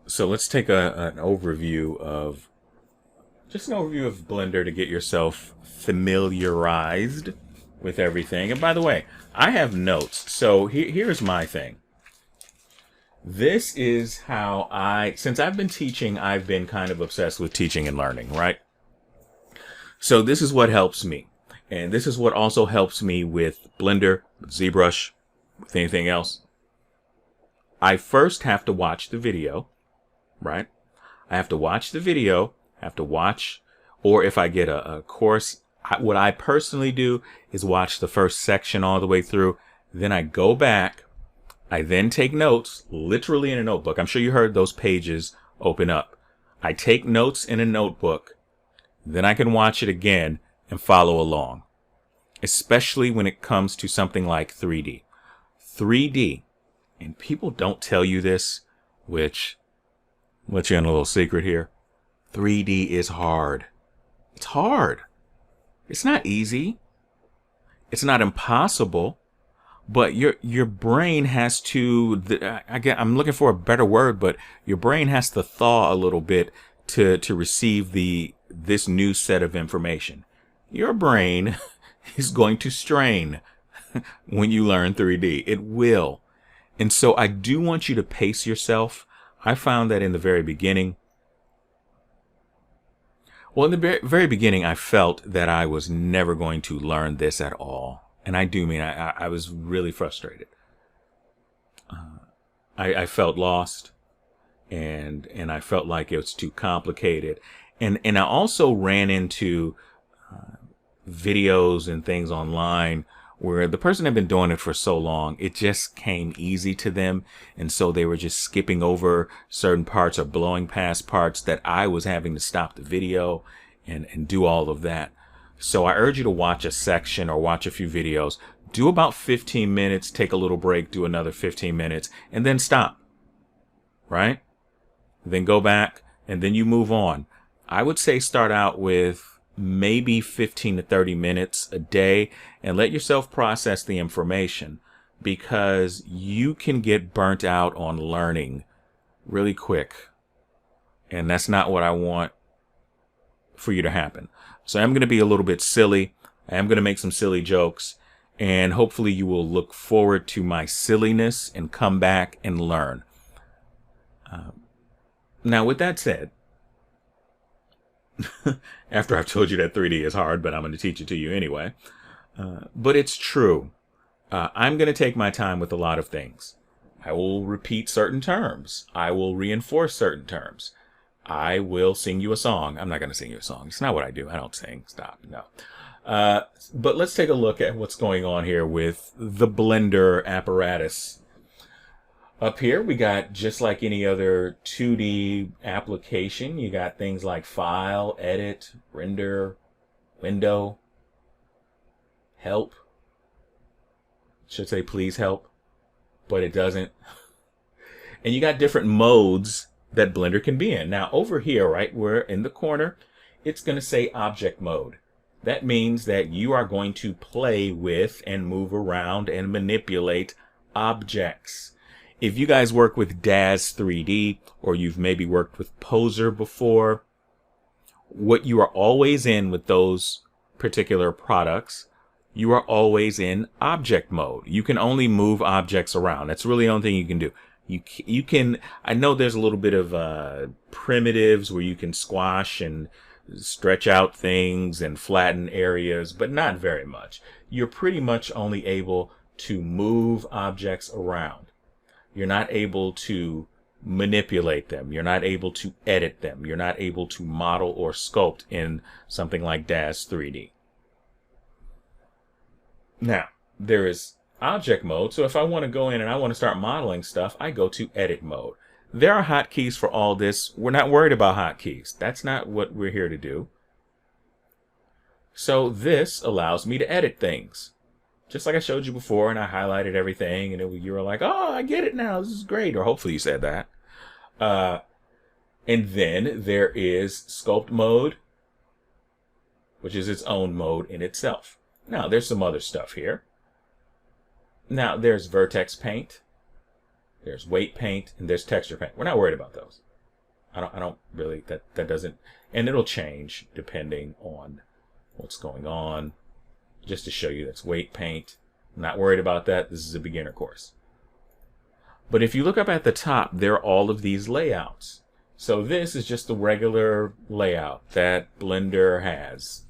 So let's take an overview of just an overview of Blender to get yourself familiarized with everything. And by the way, I have notes. So here's my thing. This is how since I've been teaching, I've been kind of obsessed with teaching and learning, right? So this is what helps me. And this is what also helps me with Blender, with ZBrush, with anything else. I first have to watch the video, right? I have to watch the video, or if I get a course, what I personally do is watch the first section all the way through. Then I go back. I then take notes, literally in a notebook. I'm sure you heard those pages open up. I take notes in a notebook. Then I can watch it again and follow along, especially when it comes to something like 3D. 3D, and people don't tell you this, which, let you in a little secret here. 3D is hard. It's hard. It's not easy. It's not impossible, but your brain has to, I'm looking for a better word, but your brain has to thaw a little bit to receive this new set of information. Your brain is going to strain when you learn 3D. It will. And so I do want you to pace yourself. I found that in the very beginning, in the very beginning, I felt that I was never going to learn this at all. And I do mean I was really frustrated. I felt lost, and I felt like it was too complicated. And I also ran into videos and things online where the person had been doing it for so long, it just came easy to them. And so they were just skipping over certain parts or blowing past parts that I was having to stop the video and do all of that. So I urge you to watch a section or watch a few videos. Do about 15 minutes, take a little break, do another 15 minutes, and then stop. Right? Then go back, and then you move on. I would say start out with maybe 15 to 30 minutes a day and let yourself process the information, because you can get burnt out on learning really quick. And that's not what I want for you to happen. So I'm going to be a little bit silly. I am going to make some silly jokes, and hopefully you will look forward to my silliness and come back and learn. Now, with that said, after I've told you that 3D is hard, but I'm going to teach it to you anyway. But it's true. I'm going to take my time with a lot of things. I will repeat certain terms. I will reinforce certain terms. I will sing you a song. I'm not going to sing you a song. It's not what I do. I don't sing. Stop. No. But let's take a look at what's going on here with the Blender apparatus. Up here, we got, just like any other 2D application, you got things like File, Edit, Render, Window, Help. Should say Please Help, but it doesn't. And you got different modes that Blender can be in. Now, over here, right, where in the corner, it's going to say Object Mode. That means that you are going to play with and move around and manipulate objects. If you guys work with Daz 3D, or you've maybe worked with Poser before, what you are always in with those particular products, you are always in object mode. You can only move objects around. That's really the only thing you can do. You can, I know there's a little bit of primitives where you can squash and stretch out things and flatten areas, but not very much. You're pretty much only able to move objects around. You're not able to manipulate them. You're not able to edit them. You're not able to model or sculpt in something like Daz 3D. Now, there is object mode. So if I want to go in and I want to start modeling stuff, I go to edit mode. There are hotkeys for all this. We're not worried about hotkeys. That's not what we're here to do. So this allows me to edit things. Just like I showed you before, and I highlighted everything, and you were like, oh, I get it now. This is great. Or hopefully you said that. And then there is sculpt mode, which is its own mode in itself. Now, there's some other stuff here. Now, there's vertex paint, there's weight paint, and there's texture paint. We're not worried about those. I don't really, that doesn't, and it'll change depending on what's going on. Just to show you, that's weight paint. I'm not worried about that. This is a beginner course. But if you look up at the top, there are all of these layouts. So this is just the regular layout that Blender has.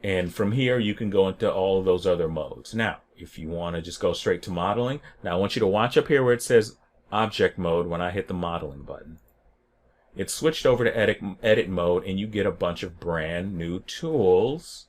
And from here, you can go into all of those other modes. Now, if you want to just go straight to modeling, now I want you to watch up here where it says object mode when I hit the modeling button. It's switched over to edit mode, and you get a bunch of brand new tools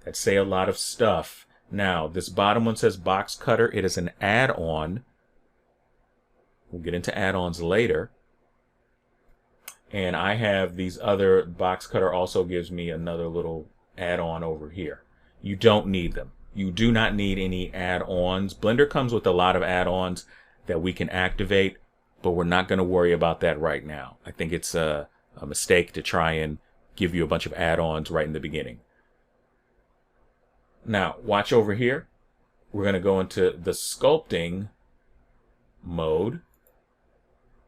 that say a lot of stuff. Now, this bottom one says box cutter. It is an add-on. We'll get into add-ons later. And I have these other, box cutter also gives me another little add-on over here. You don't need them. You do not need any add-ons. Blender comes with a lot of add-ons that we can activate, but we're not going to worry about that right now. I think it's a mistake to try and give you a bunch of add-ons right in the beginning. Now, watch over here. We're going to go into the sculpting mode.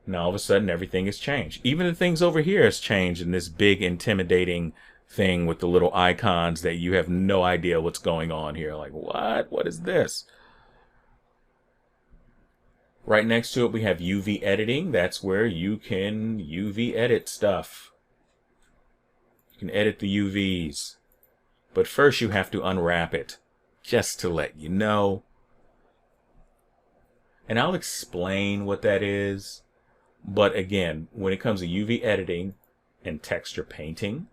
Now, all of a sudden, everything has changed. Even the things over here has changed in this big, intimidating thing with the little icons that you have no idea what's going on here. Like, what? What is this? Right next to it, we have UV editing. That's where you can UV edit stuff. You can edit the UVs. But first you have to unwrap it, just to let you know. And I'll explain what that is. But again, when it comes to UV editing and texture painting,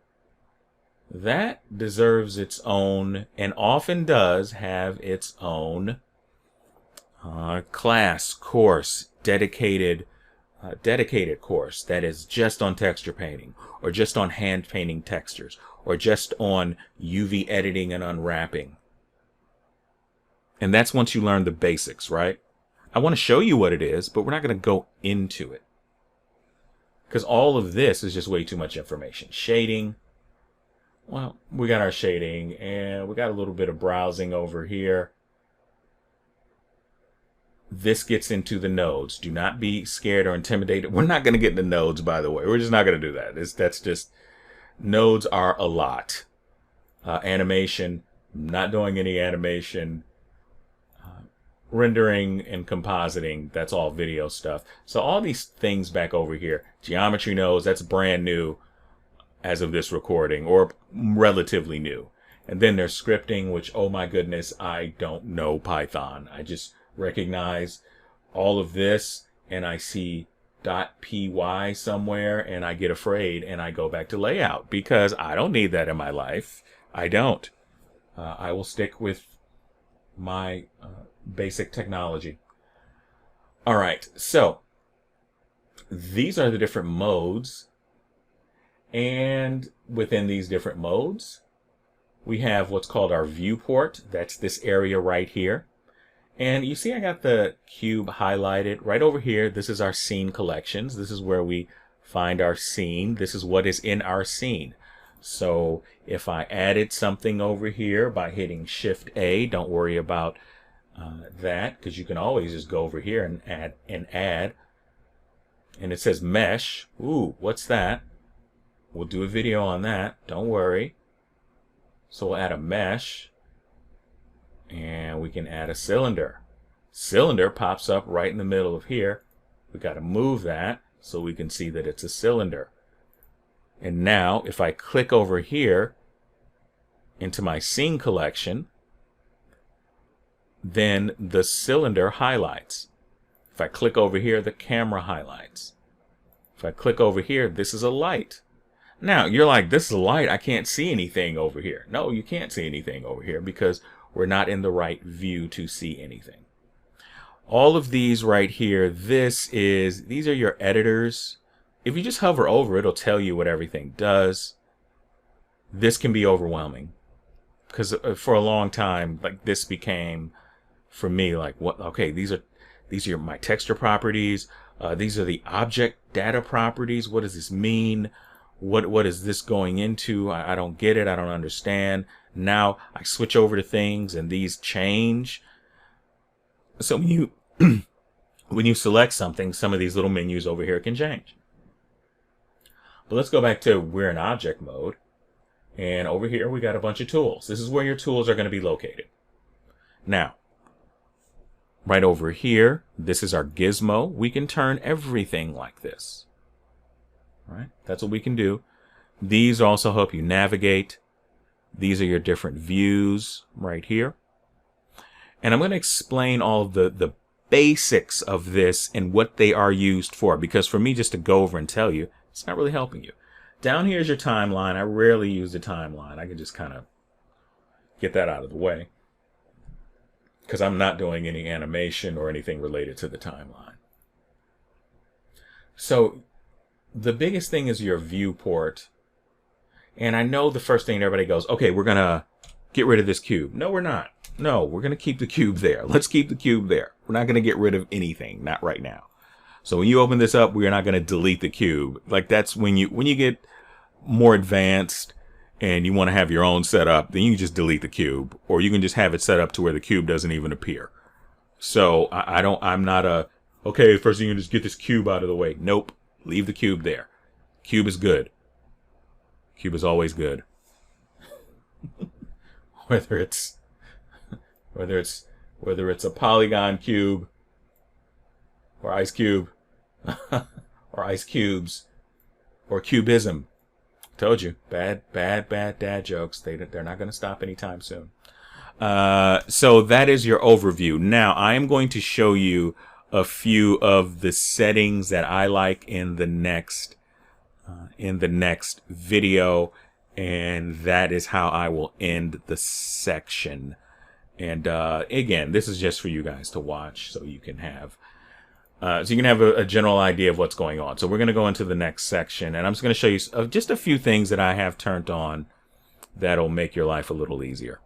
that deserves its own, and often does have its own class, course, dedicated course that is just on texture painting, or just on hand painting textures, or just on UV editing and unwrapping. And that's once you learn the basics, right? I want to show you what it is, but we're not going to go into it, because all of this is just way too much information. Shading, well, we got our shading, and we got a little bit of browsing over here. This gets into the nodes. Do not be scared or intimidated. We're not going to get into nodes, by the way. We're just not going to do that. That's just, nodes are a lot. Animation, not doing any animation. Rendering and compositing, that's all video stuff. So all these things back over here. Geometry nodes, that's brand new as of this recording, or relatively new. And then there's scripting, which, oh my goodness, I don't know Python. I just recognize all of this and I see .py somewhere and I get afraid and I go back to layout, because I don't need that in my life. I don't. I will stick with my basic technology. All right, so these are the different modes, and within these different modes we have what's called our viewport. That's this area right here. And you see I got the cube highlighted right over here. This is our scene collections. This is where we find our scene. This is what is in our scene. So if I added something over here by hitting Shift A, don't worry about that, because you can always just go over here and add. And it says mesh. Ooh, what's that? We'll do a video on that. Don't worry. So we'll add a mesh. And we can add a cylinder. Cylinder pops up right in the middle of here. We got to move that so we can see that it's a cylinder. And now if I click over here into my scene collection, then the cylinder highlights. If I click over here, the camera highlights. If I click over here, this is a light. Now you're like, this is a light, I can't see anything over here. No, you can't see anything over here because we're not in the right view to see anything. All of these right here, these are your editors. If you just hover over, it'll tell you what everything does. This can be overwhelming, because for a long time, like, this became, for me, like, what? Okay, these are my texture properties. These are the object data properties. What does this mean? What is this going into? I don't get it. I don't understand. Now I switch over to things and these change. So when you when you select something, some of these little menus over here can change. But let's go back to we're in object mode. And over here, we got a bunch of tools. This is where your tools are going to be located. Now, right over here, this is our gizmo. We can turn everything like this. Right? That's what we can do. These also help you navigate. These are your different views right here. And I'm going to explain all of the basics of this and what they are used for. Because for me just to go over and tell you, it's not really helping you. Down here is your timeline. I rarely use the timeline. I can just kind of get that out of the way, because I'm not doing any animation or anything related to the timeline. So the biggest thing is your viewport. And I know the first thing everybody goes, okay, we're going to get rid of this cube. No, we're not. No, we're going to keep the cube there. Let's keep the cube there. We're not going to get rid of anything. Not right now. So when you open this up, we are not going to delete the cube. Like that's when you get more advanced and you want to have your own setup, then you can just delete the cube, or you can just have it set up to where the cube doesn't even appear. So I'm not okay, first thing you can just get this cube out of the way. Nope. Leave the cube there. Cube is good. Cube is always good. whether it's a polygon cube or ice cube or ice cubes or cubism. Told you, bad dad jokes. They're not going to stop anytime soon. So that is your overview. Now I am going to show you a few of the settings that I like in the next video, and that is how I will end the section. And again, this is just for you guys to watch, so you can have a general idea of what's going on. So we're going to go into the next section, and I'm just going to show you just a few things that I have turned on that'll make your life a little easier.